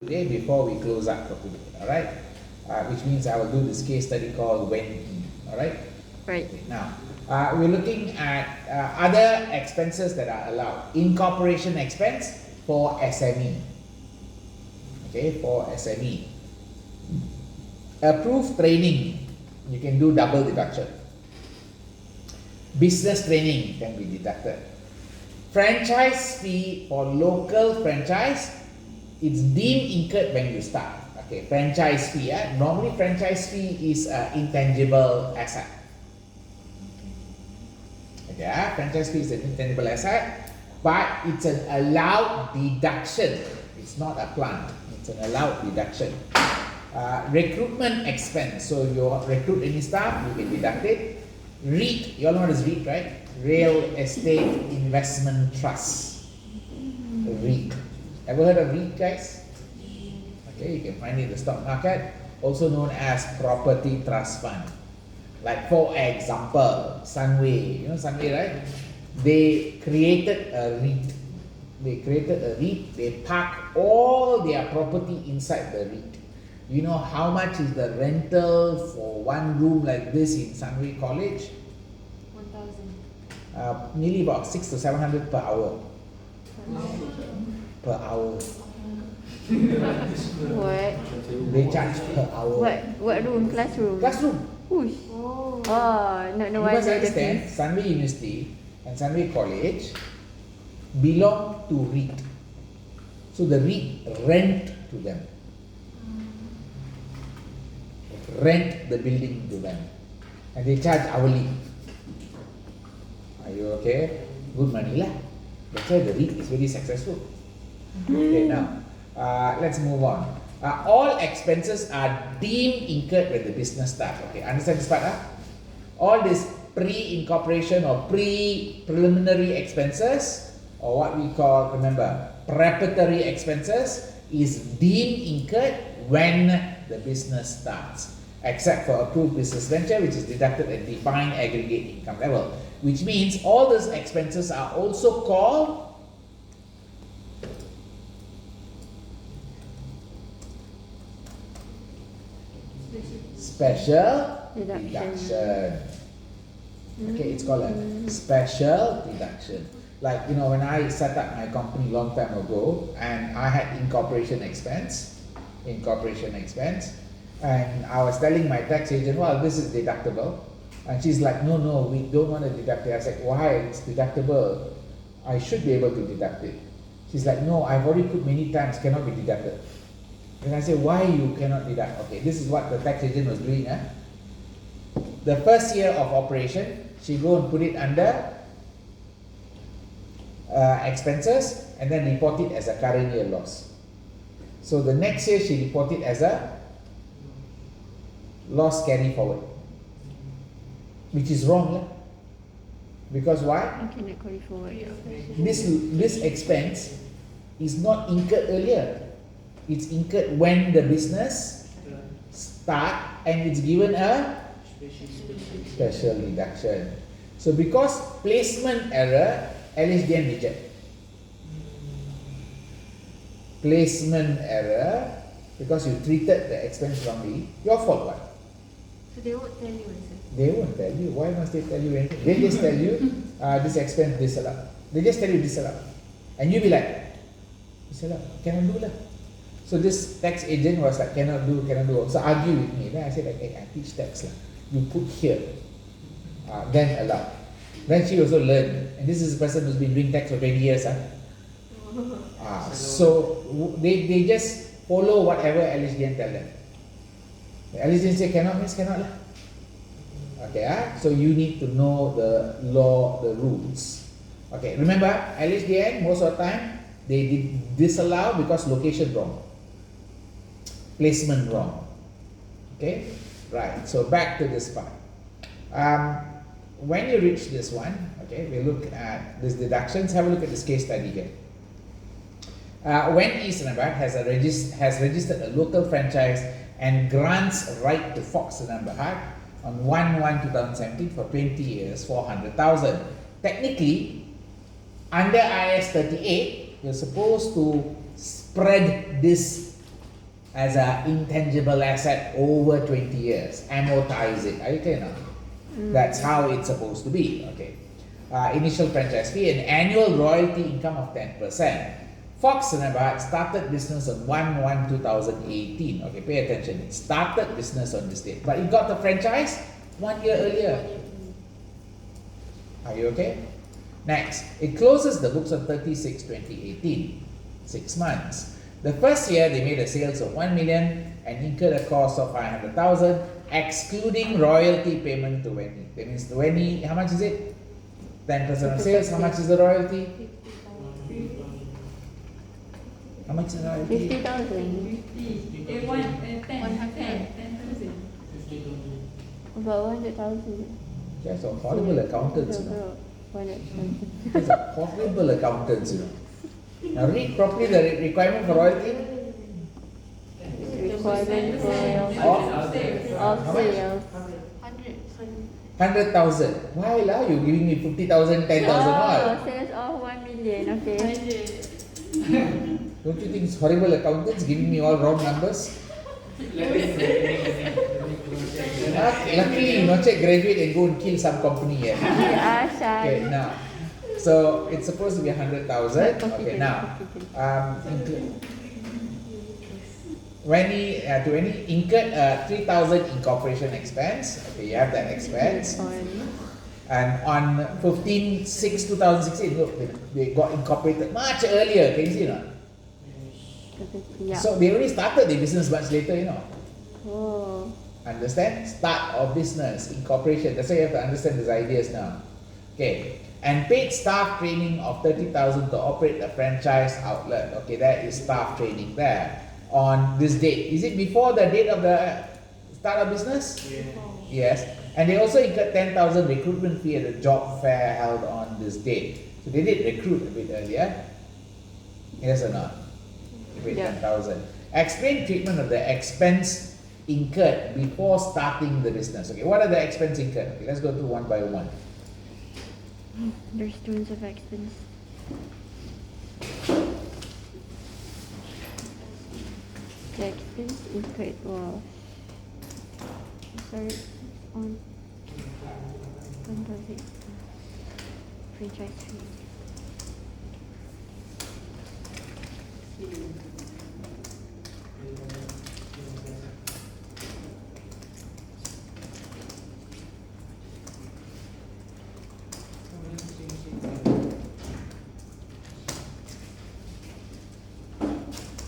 today before we close up for today, all right? Which means I will do this case study called when, all right? Right. Okay, now, we're looking at other expenses that are allowed. Incorporation expense for SME. Okay, for SME. Approved training, you can do double deduction. Business training can be deducted. Franchise fee for local franchise, it's deemed incurred when you start. Okay, franchise fee. Normally franchise fee is an intangible asset. Okay, franchise fee is an intangible asset, but it's an allowed deduction. It's not a plant. It's an allowed deduction. Recruitment expense. So you recruit any staff, you can deduct it. REIT, you all know what is REIT, right? Real Estate Investment Trust. REIT. Ever heard of REIT, guys? Okay, you can find it in the stock market, also known as property trust fund. Like for example, Sunway, you know Sunway, right? They created a REIT. They park all their property inside the REIT. You know how much is the rental for one room like this in Sunway College? 1,000. Nearly about 600 to 700 per hour. Per hour. What? They charge per hour. What room? Classroom? Classroom. Whoosh. Oh, no You wonder must the understand, fees. Sunway University and Sunway College belong to REIT. So the REIT rent to them. Rent the building to them. And they charge hourly. Are you okay? Good money lah. That's why the REIT is very successful. Okay, now, let's move on. All expenses are deemed incurred when the business starts. Okay, understand this part? All this pre-incorporation or preliminary expenses, or what we call, remember, preparatory expenses, is deemed incurred when the business starts, except for approved business venture, which is deducted at defined aggregate income level, which means all those expenses are also called special deduction. Okay, it's called a special deduction. Like, you know, when I set up my company long time ago and I had incorporation expense, and I was telling my tax agent, well, this is deductible. And she's like, no, we don't want to deduct it. I said, why? It's deductible. I should be able to deduct it. She's like, no, I've already put many times, cannot be deducted. And I said, why you cannot deduct? Okay, this is what the tax agent was doing. The first year of operation, she go and put it under expenses and then report it as a current year loss. So the next year she report it as a loss carry forward, which is wrong. Because why? I cannot carry forward. This expense is not incurred earlier. It's incurred when the business start and it's given a special deduction. So because placement error, LHDN reject. Placement error, because you treated the expense wrongly, your fault what? So they won't tell you, sir? They won't tell you. Why must they tell you anything? They just tell you, this expense disallowed. They just tell you disallowed. And you be like, disallowed, cannot do lah. So this tax agent was like, cannot do. So argue with me. Then I said, like, hey, I teach tax lah. You put here, then allow. Then she also learned. And this is a person who's been doing tax for 20 years. So they just follow whatever LHDN tell them. The LHDN say cannot means cannot lah. Okay, so you need to know the law, the rules. Okay, remember LHDN most of the time they did disallow because location wrong, placement wrong. Okay, right. So back to this part. When you reach this one, okay, we look at these deductions. Have a look at this case study here. When East Nabad has registered a local franchise and grants right to Fox Nabad on 1/1/2017 for 20 years, 400,000. Technically, under IS 38, you're supposed to spread this as an intangible asset over 20 years. Amortize it. Are you clear now? That's how it's supposed to be. Okay. Initial franchise fee and annual royalty income of 10%. Fox Cinnabar started business on 1/1/2018. Okay, pay attention. It started business on this date, but it got the franchise 1 year earlier. Are you okay? Next, it closes the books on 30/6/2018, 6 months. The first year they made a sales of 1 million and incurred a cost of 500,000, excluding royalty payment to Wenny. That means the Wenny, how much is it? 10% of sales. How much is the royalty? How much is the royalty? 50,000. 10,000. About 100,000. That's a horrible accountants, you know. 100,000. That's a horrible accountants, you know. Now read properly the requirement for royalty. Requirement for How much? sales. 100,000. Why lah? You giving me 50,000, 10,000 all? Sales of 1 million. Okay. Don't you think it's horrible accountants giving me all wrong numbers? Luckily, Noche graduate and go and kill some company here. Okay, now, so it's supposed to be 100,000. Okay, now, when he incurred 3,000 incorporation expense. Okay, you have that expense. And on 15/6/2016, look, they got incorporated much earlier. Can you see not? Yeah. So they already started the business much later, you know. Oh. Understand? Start of business, incorporation. That's why you have to understand these ideas now. Okay. And paid staff training of 30,000 to operate a franchise outlet. Okay, that is staff training there. On this date. Is it before the date of the start of business? Yes. And they also incurred 10,000 recruitment fee at a job fair held on this date. So they did recruit a bit earlier. Yes or not? They paid 10,000. Explain treatment of the expense incurred before starting the business. Okay, what are the expense incurred? Okay, let's go through one by one. There's tons of expense. The expense incurred was on franchise fee.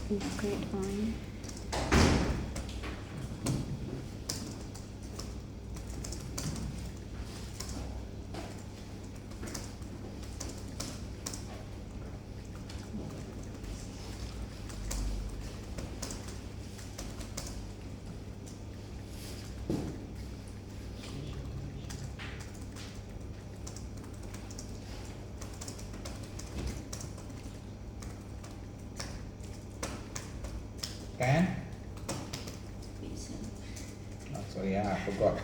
Incurred on Can? Oh, sorry, I forgot.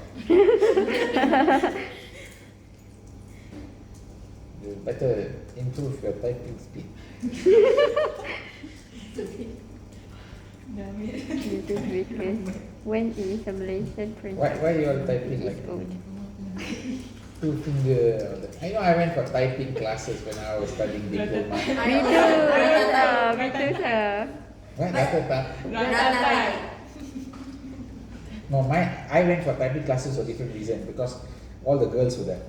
You better improve your typing speed. when is a Malaysian franchise? Why you all typing like owned? 2 finger? I know I went for typing classes when I was studying diploma. Me too, sir. What? No, I went for typing classes for different reason because all the girls were there.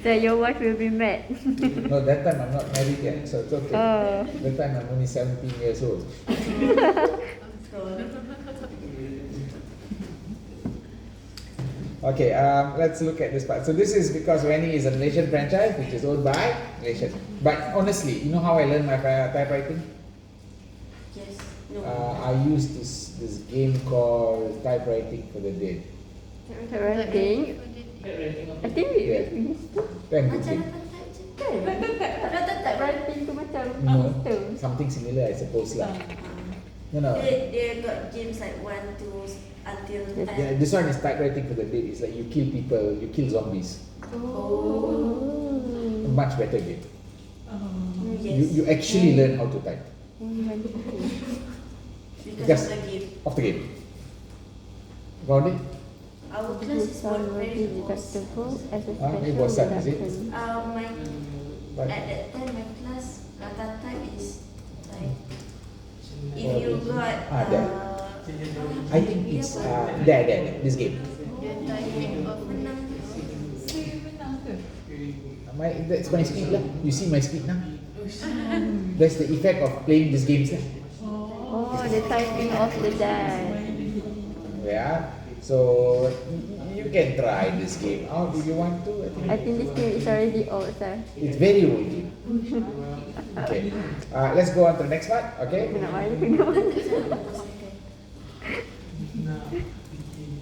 So your wife will be mad. No, that time I'm not married yet, so it's okay. Oh. That time I'm only 17 years old. Okay, let's look at this part. So this is because Wenny is a Malaysian franchise which is owned by Malaysian. But honestly, you know how I learned my typewriting? Yes. No. I used this game called Typewriting for the Dead. Typewriting? I think we used to. Kan? Macam Typewriting tu macam No, tu. something similar I suppose lah. No. They got games like 1, 2 until 10. Yeah, this one is Typewriting for the Dead. It's like you kill people, you kill zombies. Oh. A much better game. Yes. You actually learn how to type Only one thing. Because of the game. of the game. Got it? Our class is Some will very be fast. deductible as a Ah, it special was some, is it? deduction. My But at that time my class data type is like if you got there. I think it's there, this game. That's my speed lah. You see my speed now. That's the effect of playing these games lah. Oh, the typing of the die. Yeah. So you can try this game out if you want to. I think this game is already old, sir. It's very old game. Okay. Let's go on to the next part. Okay. Aku nak main tengok.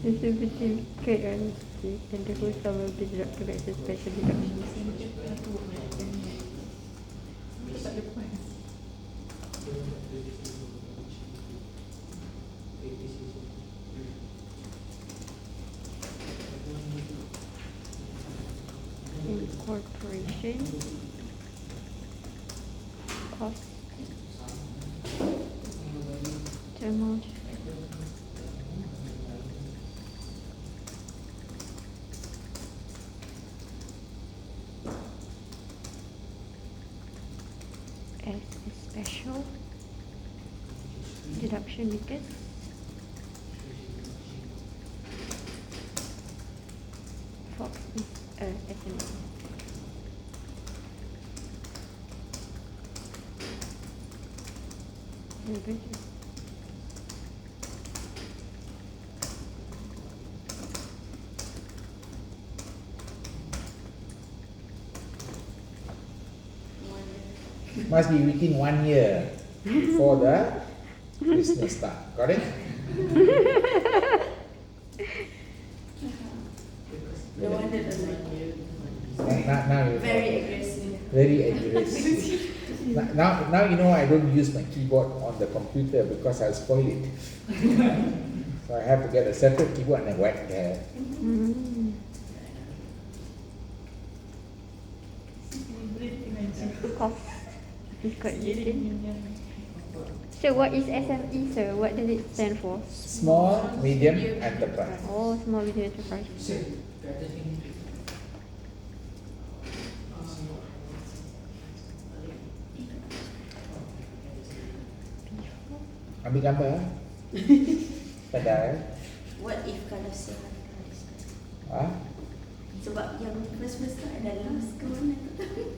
This is between K and T, and the whole sum will be deducted as a special deduction. Incorporation cost amount as a special deduction because Fox is a SMS. Must be within 1 year for the business start. Got it? No wonder the Now you very aggressive. very aggressive. Now you know I don't use my keyboard on the computer because I'll spoil it. So I have to get a separate keyboard and whack there. Cost is quite written. So what is SME, sir? What does it stand for? Small, medium enterprise. Oh, small medium enterprise. Ambil gambar. Padahal. What if kalau sihat? Sebab yang first start ada last ke mana tak tahu.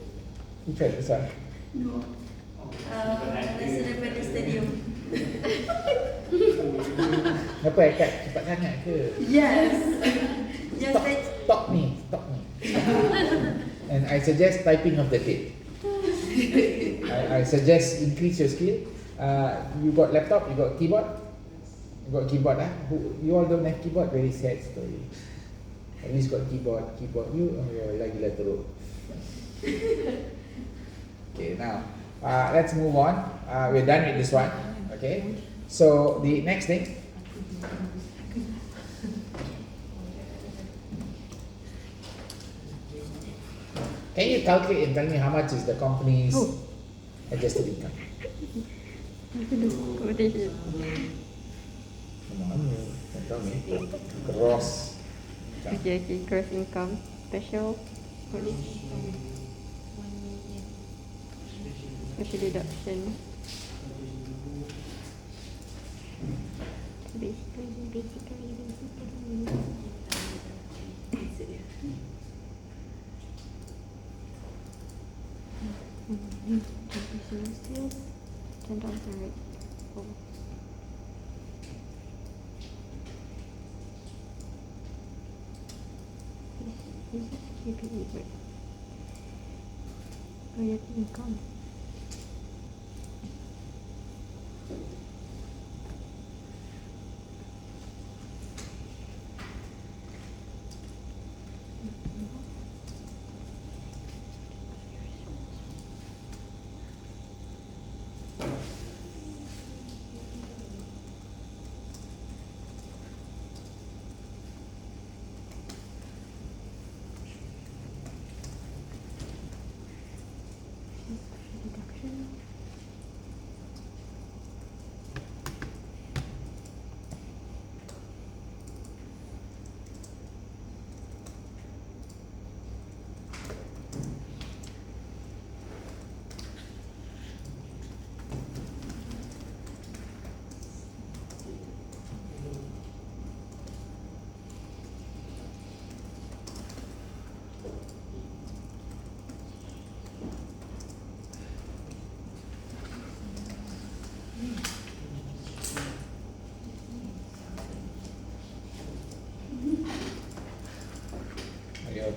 Effect besar. No. Rasa daripada stadium. Apa Kat? Cepat sangat ke? Yes. Just Stop, like stop me. And I suggest typing of the date. I suggest increase your skill. You got laptop, you got keyboard. You got keyboard You all don't have keyboard, very sad story. At least got keyboard. You lagi lah teruk. Okay, now let's move on. We're done with this one. Okay. So the next thing. Can you calculate and tell me how much is the company's adjusted income? Quotation. Come on, you tell me. Gross. Okay, gross income. Special. Special deduction. Basically. Sales, 10,000 rate. Oh. This is KPE rate. Royalty income.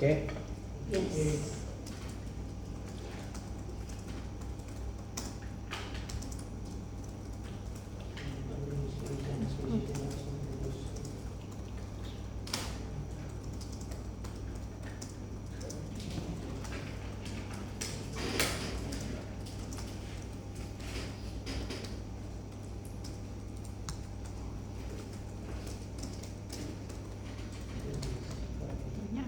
okay? Yes. Ya.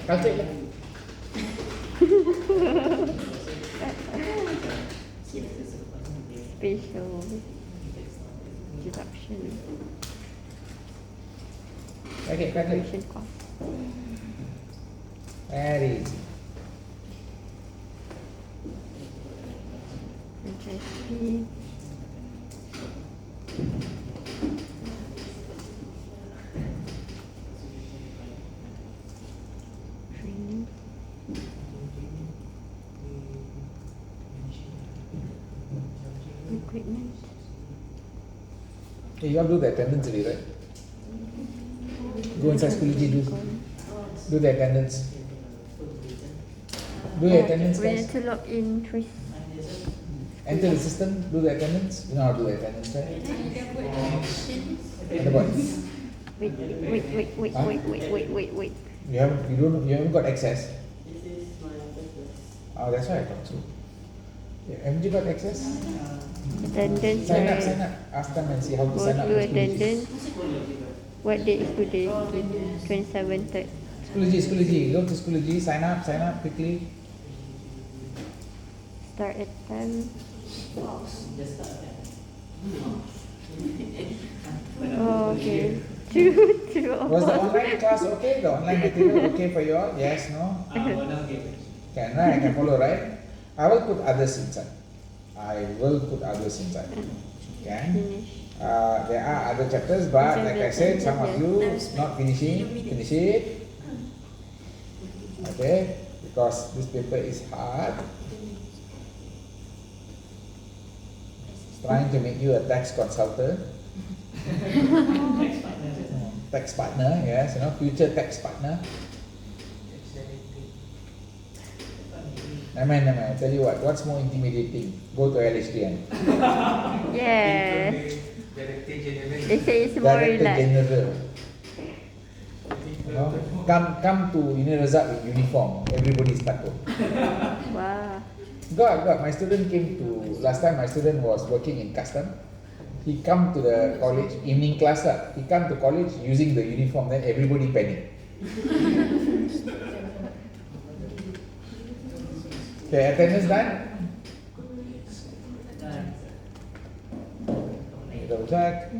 Calculate lah. Spatial deduction. Okay, calculate. Calculation cost. Very easy. Franchise fee. Training. Equipment. Hey, you all do the attendance already, right? Go inside Schoology, do the attendance. Do your attendance, We need guys. to log in first. Enter the system, do the attendance. You know how to do the attendance, right? At the bottom. Wait. You haven't got access. Oh, that's why I thought so. Yeah, haven't you got access? Attendance, Sign up, right? sign up. Ask them and see how to Go sign up. to for Schoology. attendance. What date is today? 27th. Schoology. Go to Schoology. Sign up quickly. Start at 10. Oh, okay. True. Was the online class okay? The online material okay for you all? Yes, no? Can, right? I can follow, right? I will put others inside. Okay? Finish. There are other chapters, but like I said, some of you not finishing, finish it. Okay? Because this paper is hard. Trying to make you a tax consultant. Tax partner, yes, future tax partner. Never mind. I tell you what's more intimidating? Go to LHDN. Yes. They say it's more Director relaxed. General. Come to Unirazak with uniform. Everybody's takut. Wow. God. My student came to, last time my student was working in custom. He come to the college, evening class lah. He come to college using the uniform, then everybody panic. Okay, attendance done? Double check.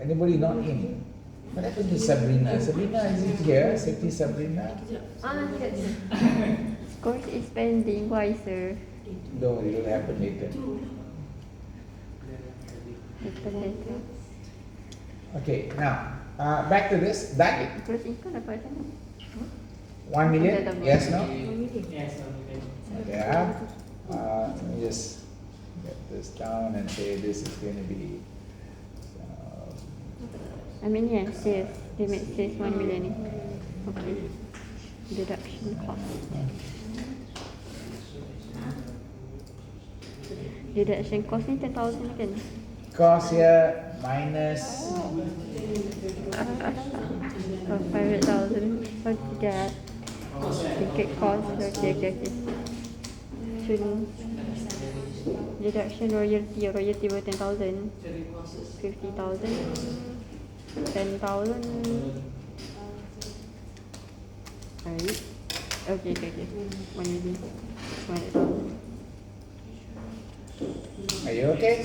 Anybody not in? What happened to Sabrina? Sabrina, is it here? Safety Sabrina? Course is pending. Why, sir? Don't worry, it will happen later. Okay, now, back to this. That Terus income dapat macam 1 million? Yes, no? Yes. Okay, let me just get this down and say this is going to be. I mean, yeah, sales. Limit sales 1 million ni. Okay. Deduction cost. Deduction cost ni 10,000 kan? Cost here minus. 500,000. What's that? Ticket cost. Okay. Soon. Deduction royalty worth 10,000. 50,000. 10,000. Right. Okay. 1 million. 100,000. Are you okay?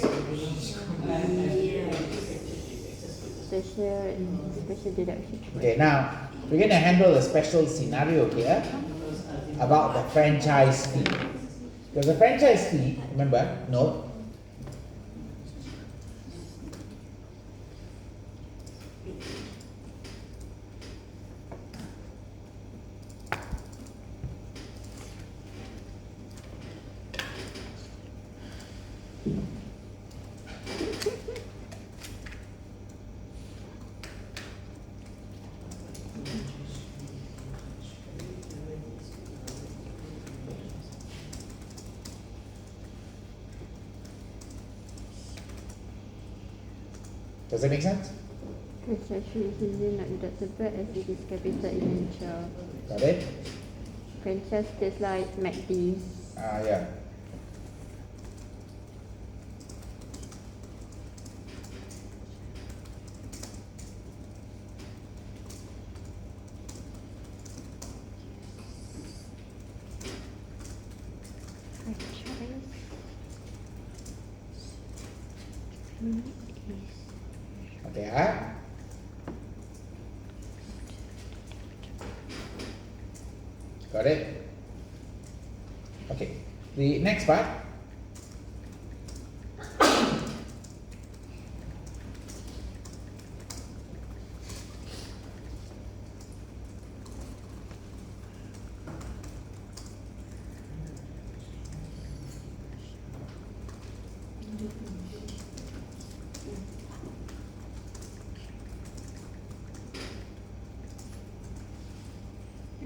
Special deduction. Okay, now we're going to handle a special scenario here about the franchise fee. Because the franchise fee, remember, note, Does that make sense? Franchise fee is usually not deductible as it is capital in nature. Got it? Franchise just like MACD. Yeah. Franchise fee is Okay, got it? Okay, the next part.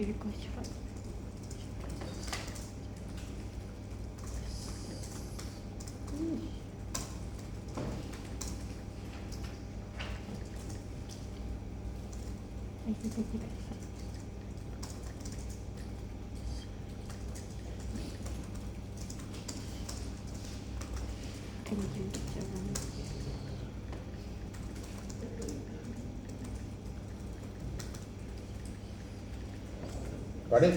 Ini kau cepat. Kita tidak bisa. Akan jumpa jalan. Got it?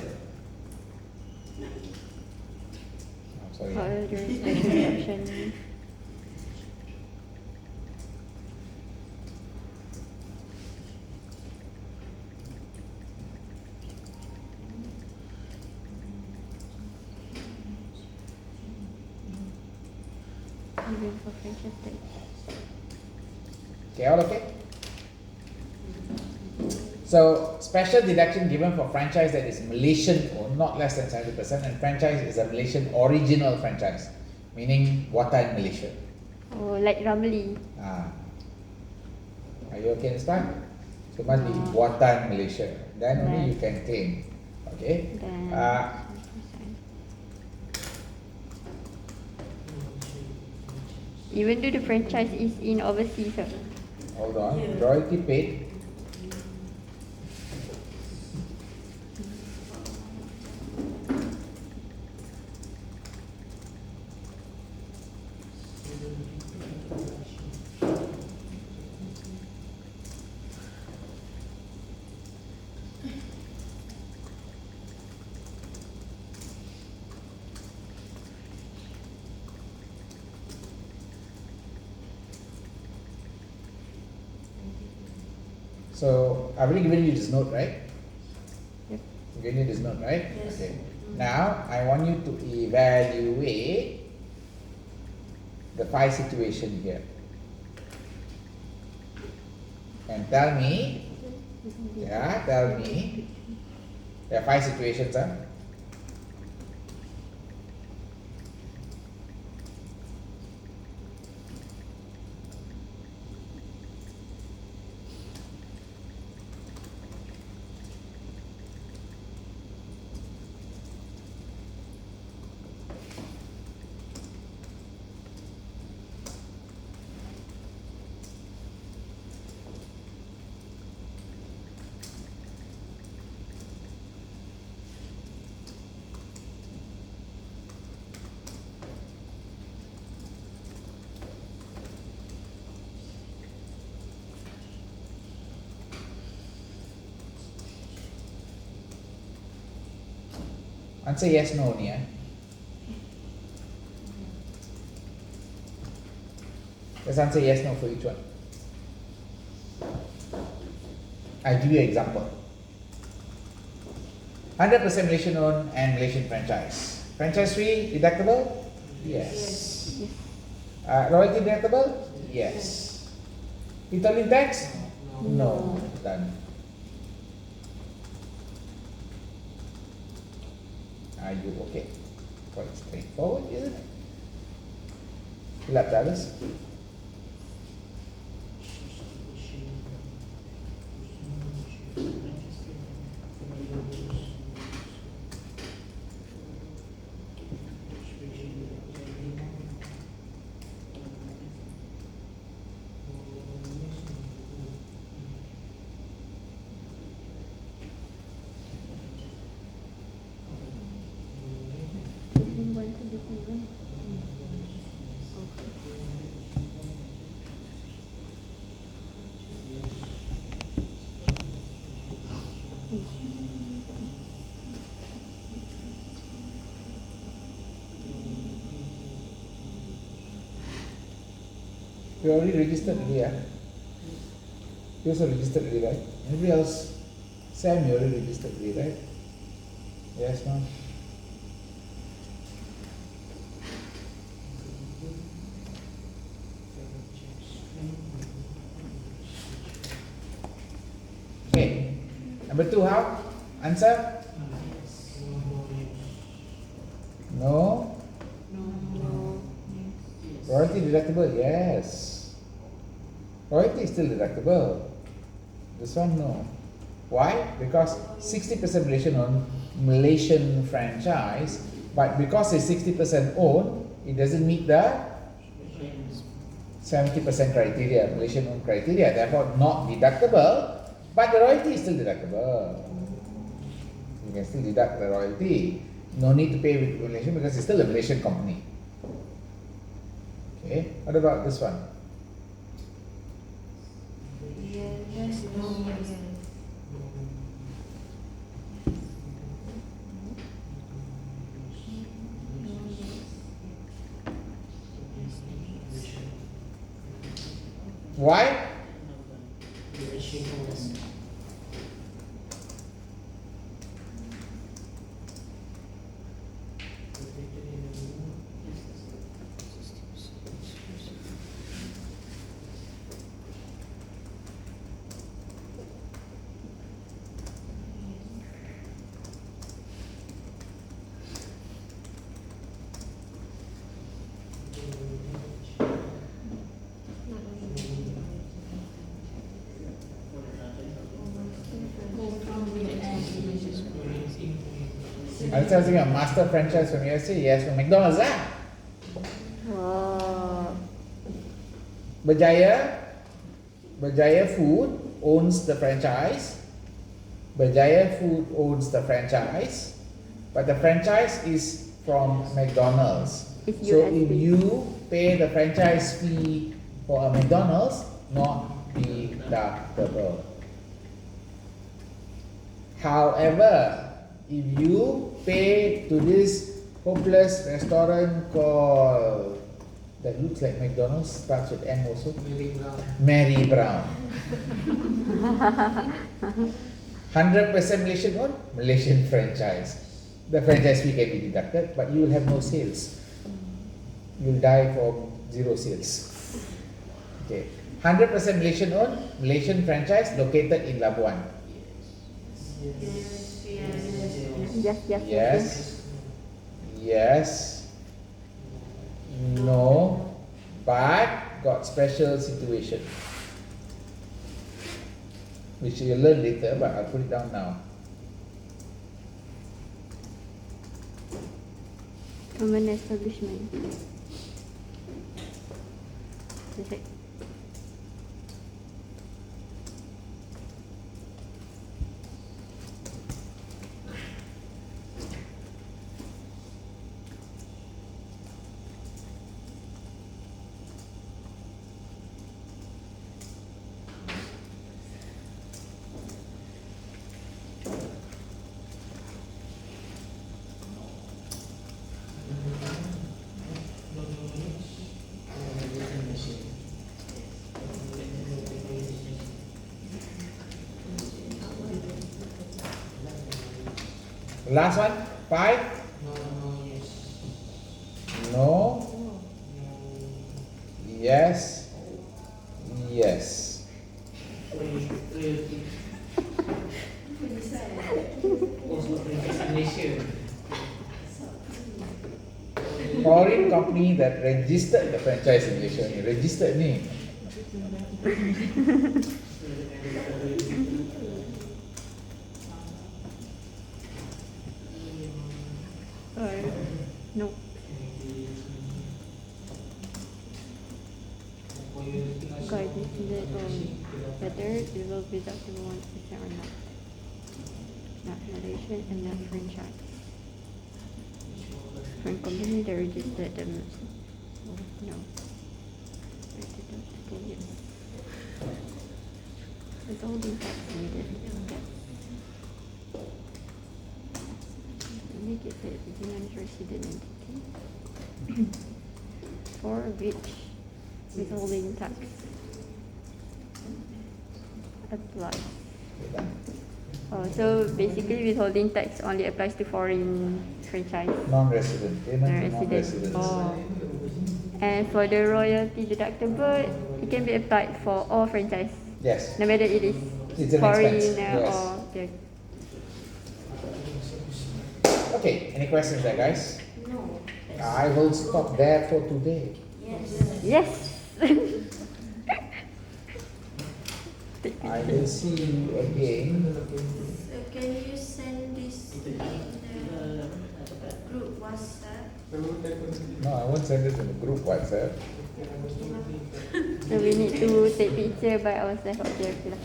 Oh, sorry. All during special option. Even for franchise tax. Okay, all okay? So, special deduction given for franchise that is Malaysian or not less than 70%, and franchise is a Malaysian original franchise, meaning Watan Malaysia. Oh, like Ramli. Are you okay this time? So, it must be Watan Malaysia. Then only you can claim. Okay? Dan even though the franchise is in overseas, Hold on. Yeah. Royalty paid. So, I've already given you this note, right? Yep. I've given you this note, right? Yes. Okay. Now, I want you to evaluate the phi situation here. And tell me, tell me, there are 5 situations, huh? Answer yes, no only, eh? Just answer yes, no for each one. I'll give you an example. 100% Malaysian owned and Malaysian franchise. Franchise fee deductible? Yes. Royalty deductible? Yes. Withholding tax? No. Done. Are you okay? Quite straightforward, isn't it? Fill up the others. You already registered already, yeah? You also registered already, right? Anybody else? Sam, you already registered already, right? Yes, no? Okay. Number 2, how? Answer? No? Royalty deductible, yes. Royalty is still deductible. This one, no. Why? Because 60% Malaysian franchise, but because it's 60% owned, it doesn't meet the 70% criteria, Malaysian owned criteria, therefore not deductible, but the royalty is still deductible. You can still deduct the royalty. No need to pay with Malaysian because it's still a Malaysian company. Okay, what about this one? Yes, no, yes. Why? Are you telling a master franchise from USA? Yes, from McDonald's, ah? Wow. Berjaya Food owns the franchise. Berjaya Food owns the franchise, but the franchise is from McDonald's. It's So USD. if you pay the franchise fee for a McDonald's, not deductible. However, if you pay to this hopeless restaurant called, that looks like McDonald's, starts with M also, Mary Brown. 100% Malaysian owned, Malaysian franchise. The franchise fee can be deducted, but you will have no sales. You'll die for 0 sales. Okay, 100% Malaysian owned, Malaysian franchise located in Labuan. Yes. Yes. No. But got special situation, which you'll learn later, but I'll put it down now. Common establishment. That's it. Last one, 5. No. Yes. Yes. Foreign company that registered the franchise in Malaysia. Registered ni. No. Guidance that whether it will be deductible 1% or not. Not Malaysian and not franchise. Foreign company that registered them. No. Deductible, yes. Withholding tax needed. Okay. Make it a Zealand resident entity for which withholding tax. Apply. Okay, done. Oh, so basically withholding tax only applies to foreign franchise. Non-resident, payment to Non-resident. non-residents. Oh. And for the royalty deductible, it can be applied for all franchise, Yes, no matter it is it's an foreign expense, yes. or okay. Okay, any questions there, guys? No. I will stop there for today. Yes. Yes. I will see you again. So can you send this in the group WhatsApp? No, I won't send it in the group WhatsApp. So we need to take picture by ourselves. Okay, okay lah.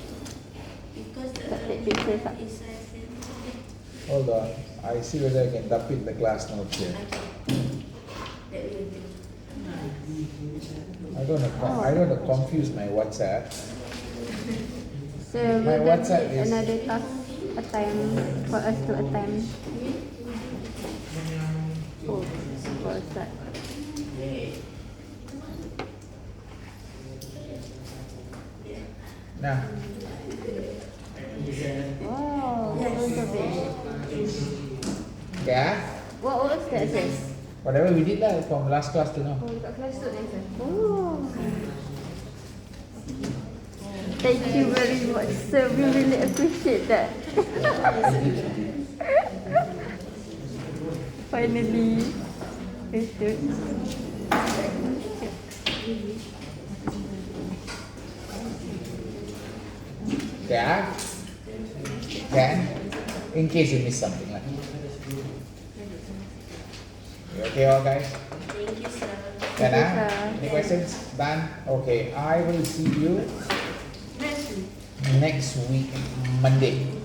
Because the Take pictures lah. is I send. Hold on, I see whether I can dump it in the class notes here. Okay. That will do. I don't want to confuse my WhatsApp. So My will there WhatsApp be is- another task a time for us to attempt? Oh, for a start. Nah, Wow, that was so big. yeah, What was that say? whatever we did lah from last class to now. Oh, dekat kelas tu ni sir. Oh. Thank you very much, sir. We really appreciate that. Finally. Betul. Yeah, can, in case you miss something lah. You okay, all guys? Thank you, sir. Can Yes, I? sir. Any questions? Done. Okay, I will see you Next week. next week, Monday.